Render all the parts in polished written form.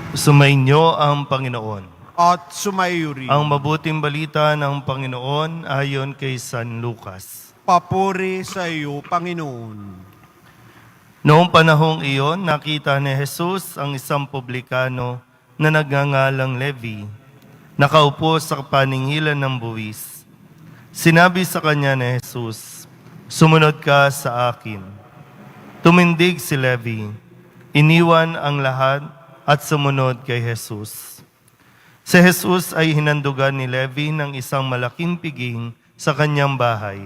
Sumainyo ang Panginoon. At sumaiyo rin. Ang mabuting balita ng Panginoon ayon kay San Lucas. Papuri sa iyo, Panginoon. Noong panahong iyon, nakita ni Jesus ang isang publikano na nagngangalang Levi, nakaupo sa paningilan ng buwis. Sinabi sa kanya ni Jesus, "Sumunod ka sa akin." Tumindig si Levi, iniwan ang lahat at sumunod kay Jesus. Si Jesus ay hinandugan ni Levi ng isang malaking piging sa kanyang bahay.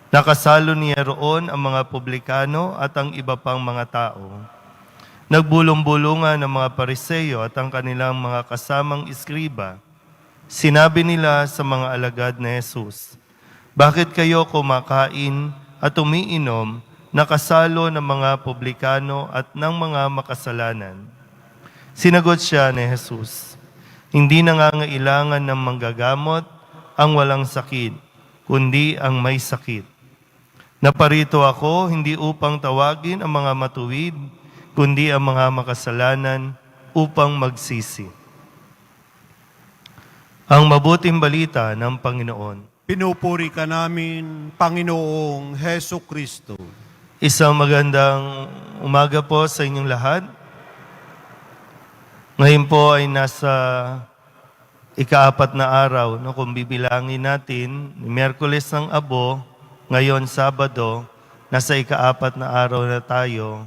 Nakasalo niya roon ang mga publikano at ang iba pang mga tao. Nagbulong-bulungan ang mga Pariseo at ang kanilang mga kasamang iskriba. Sinabi nila sa mga alagad ni Jesus, "Bakit kayo kumakain at umiinom na kasalo ng mga publikano at ng mga makasalanan?" Sinagot siya ni Jesus, "Hindi nangangailangan ng manggagamot ang walang sakit, kundi ang may sakit. Naparito ako hindi upang tawagin ang mga matuwid, kundi ang mga makasalanan upang magsisi." Ang mabuting balita ng Panginoon. Pinupuri ka namin, Panginoong Heso Kristo. Isang magandang umaga po sa inyong lahat. Ngayon po ay nasa ika-4 na araw, no, kung bibilangin natin, Miyerkules ng Abo, ngayon Sabado, nasa ika-4 na araw na tayo,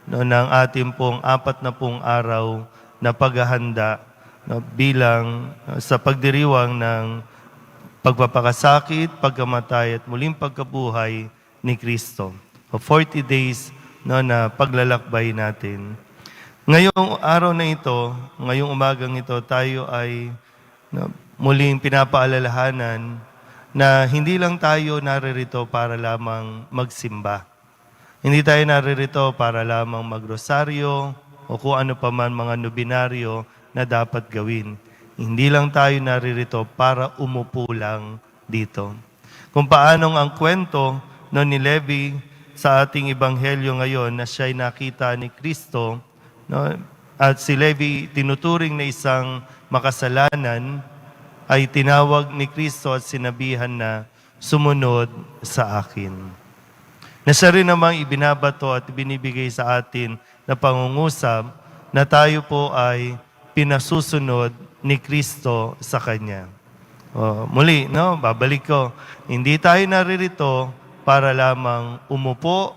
no, ng ating pong 40 araw na paghahanda, no, bilang sa pagdiriwang ng pagpapakasakit, pagkamatay at muling pagkabuhay ni Kristo. 40 days, no, na paglalakbay natin. Ngayong araw na ito, ngayong umagang ito, tayo ay muling pinapaalalahanan na hindi lang tayo naririto para lamang magsimba. Hindi tayo naririto para lamang magrosaryo o kung ano pa man mga nobinaryo na dapat gawin. Hindi lang tayo naririto para umupo lang dito. Kung paanong ang kwento ni Levi sa ating ebanghelyo ngayon na siya'y nakita ni Kristo, no? At si Levi, tinuturing na isang makasalanan, ay tinawag ni Kristo at sinabihan na sumunod sa akin. Na siya rin namang ibinabato at binibigay sa atin na pangungusap na tayo po ay pinasusunod ni Kristo sa Kanya. Muli, no? Babalik ko. Hindi tayo naririto para lamang umupo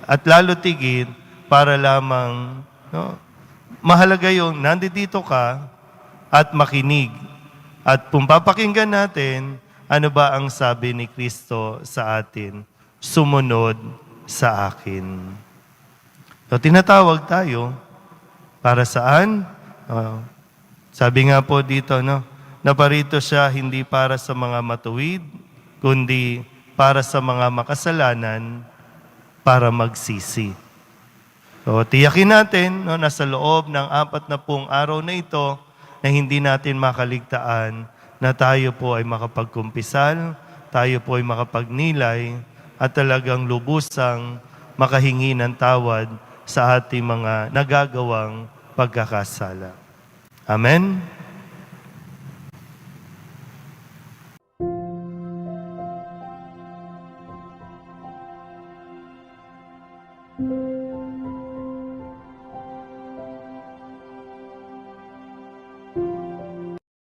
at lalo tigit para lamang, no, mahalaga yung nandito ka at makinig. At kung papakinggan natin, ano ba ang sabi ni Kristo sa atin? Sumunod sa akin. So, tinatawag tayo para saan? Sabi nga po dito, no, naparito siya hindi para sa mga matuwid, kundi para sa mga makasalanan, para magsisi. So, tiyakin natin, no, nasa loob ng 40 araw na ito na hindi natin makaligtaan na tayo po ay makapagkumpisal, tayo po ay makapagnilay at talagang lubusang makahingi ng tawad sa ating mga nagagawang pagkakasala. Amen?